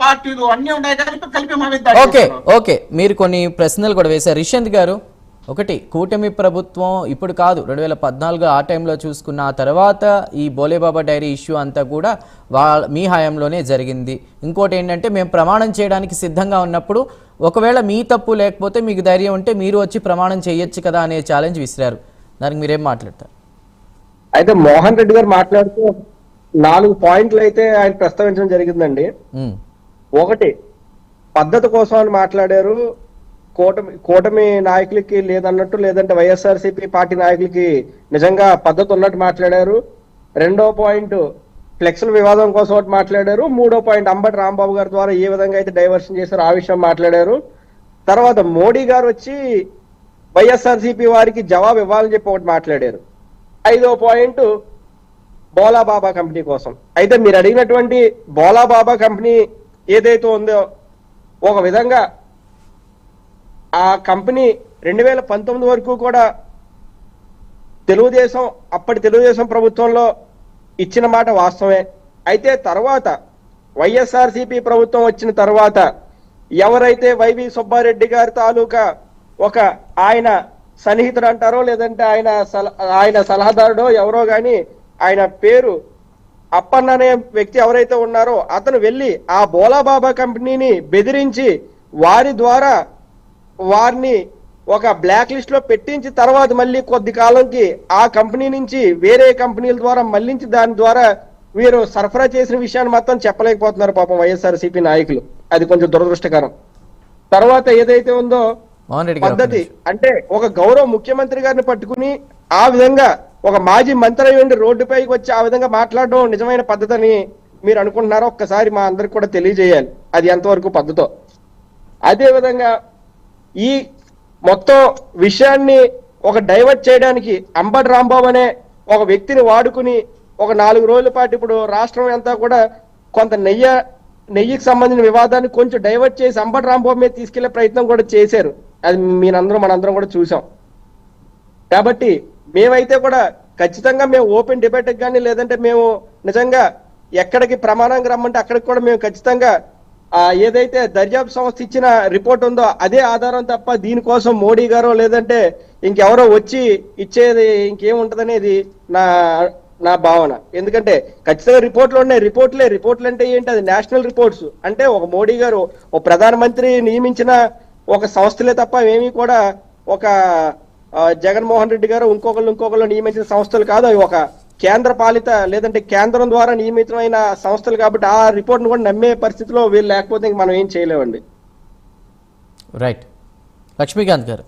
పార్టీలు అన్ని ఉన్నాయి ఓకే ఓకే, మీరు కొన్ని ప్రశ్నలు కూడా వేశారు. రిషంత్ గారు, ఒకటి, కూటమి ప్రభుత్వం ఇప్పుడు కాదు 2014 ఆ టైంలో చూసుకున్న ఆ తర్వాత ఈ బోలేబాబా డైరీ ఇష్యూ అంతా కూడా మీ హయాంలోనే జరిగింది. ఇంకోటి ఏంటంటే, మేము ప్రమాణం చేయడానికి సిద్ధంగా ఉన్నప్పుడు ఒకవేళ మీ తప్పు లేకపోతే మీకు ధైర్యం ఉంటే మీరు వచ్చి ప్రమాణం చేయొచ్చు కదా అనే ఛాలెంజ్ విసిరారు. దానికి మీరేం మాట్లాడతారు? అయితే మోహన్ రెడ్డి గారు మాట్లాడుతూ 4 పాయింట్లు అయితే ఆయన ప్రస్తావించడం జరిగిందండి. ఒకటి, పద్ధతి కోసం అని మాట్లాడారు. కూటమి నాయకులకి లేదన్నట్టు, లేదంటే వైఎస్ఆర్సీపీ పార్టీ నాయకులకి నిజంగా పద్ధతి ఉన్నట్టు మాట్లాడారు. రెండో పాయింట్, ఫ్లెక్స్ల వివాదం కోసం ఒకటి మాట్లాడారు. మూడో పాయింట్, అంబటి రాంబాబు గారి ద్వారా ఏ విధంగా అయితే డైవర్షన్ చేశారో ఆ విషయం మాట్లాడారు. తర్వాత మోడీ గారు వచ్చి వైఎస్ఆర్సీపీ వారికి జవాబు ఇవ్వాలని చెప్పి ఒకటి మాట్లాడారు. 5వ పాయింట్, బోలాబాబా కంపెనీ కోసం. అయితే మీరు అడిగినటువంటి బోలాబాబా కంపెనీ ఏదైతే ఉందో, ఒక విధంగా ఆ కంపెనీ 2019 వరకు కూడా అప్పటి తెలుగుదేశం ప్రభుత్వంలో ఇచ్చిన మాట వాస్తవమే. అయితే తర్వాత వైఎస్ఆర్సీపీ ప్రభుత్వం వచ్చిన తర్వాత ఎవరైతే వైవి సుబ్బారెడ్డి గారి తాలూకా ఒక ఆయన సన్నిహితుడు అంటారో, లేదంటే ఆయన సలహాదారుడో ఎవరో గాని, ఆయన పేరు అప్పన్న అనే వ్యక్తి ఎవరైతే ఉన్నారో అతను వెళ్ళి ఆ బోలాబాబా కంపెనీని బెదిరించి వారిని ఒక బ్లాక్ లిస్ట్ లో పెట్టించి తర్వాత మళ్ళీ కొద్ది కాలంకి ఆ కంపెనీ నుంచి వేరే కంపెనీల ద్వారా మళ్లించి దాని ద్వారా వీరు సరఫరా చేసిన విషయాన్ని మొత్తం చెప్పలేకపోతున్నారు పాపం వైఎస్ఆర్సీపీ నాయకులు. అది కొంచెం దురదృష్టకరం. తర్వాత ఏదైతే ఉందో పద్ధతి, అంటే ఒక గౌరవ ముఖ్యమంత్రి గారిని పట్టుకుని ఆ విధంగా ఒక మాజీ మంత్రి అయ్యండి రోడ్డుపైకి వచ్చి ఆ విధంగా మాట్లాడడం నిజమైన పద్ధతి అని మీరు అనుకుంటున్నారో ఒక్కసారి మా అందరికి కూడా తెలియజేయాలి, అది ఎంతవరకు పద్ధతో. అదే విధంగా ఈ మొత్తం విషయాన్ని ఒక డైవర్ట్ చేయడానికి అంబటి రాంబాబు అనే ఒక వ్యక్తిని వాడుకుని ఒక 4 రోజుల పాటు ఇప్పుడు రాష్ట్రం అంతా కూడా కొంత నెయ్యికి సంబంధించిన వివాదాన్ని కొంచెం డైవర్ట్ చేసి అంబటి రాంబాబు మీద తీసుకెళ్లే ప్రయత్నం కూడా చేశారు. అది మనందరం కూడా చూసాం. కాబట్టి మేమైతే కూడా ఖచ్చితంగా మేము ఓపెన్ డిబేట్ కానీ, లేదంటే మేము నిజంగా ఎక్కడికి ప్రమాణంగా రమ్మంటే అక్కడికి కూడా మేము ఖచ్చితంగా ఏదైతే దర్యాప్తు సంస్థ ఇచ్చిన రిపోర్ట్ ఉందో అదే ఆధారం తప్ప దీనికోసం మోడీ గారో లేదంటే ఇంకెవరో వచ్చి ఇచ్చేది ఇంకేముంటదనేది నా భావన. ఎందుకంటే ఖచ్చితంగా రిపోర్ట్లు ఉన్నాయి. రిపోర్ట్లు అంటే ఏంటి? అది నేషనల్ రిపోర్ట్స్. అంటే ఒక మోడీ గారు ఒక ప్రధానమంత్రి నియమించిన ఒక సంస్థలే తప్ప ఏమీ కూడా ఒక జగన్మోహన్ రెడ్డి గారు ఇంకొకళ్ళు నియమించిన సంస్థలు కాదు. అవి ఒక కేంద్ర పాలిత లేదంటే కేంద్రం ద్వారా నియమితమైన సంస్థలు. కాబట్టి ఆ రిపోర్ట్ను కూడా నమ్మే పరిస్థితిలో వీళ్ళు లేకపోతే మనం ఏం చేయలేమండి. రైట్. లక్ష్మీకాంత్ గారు.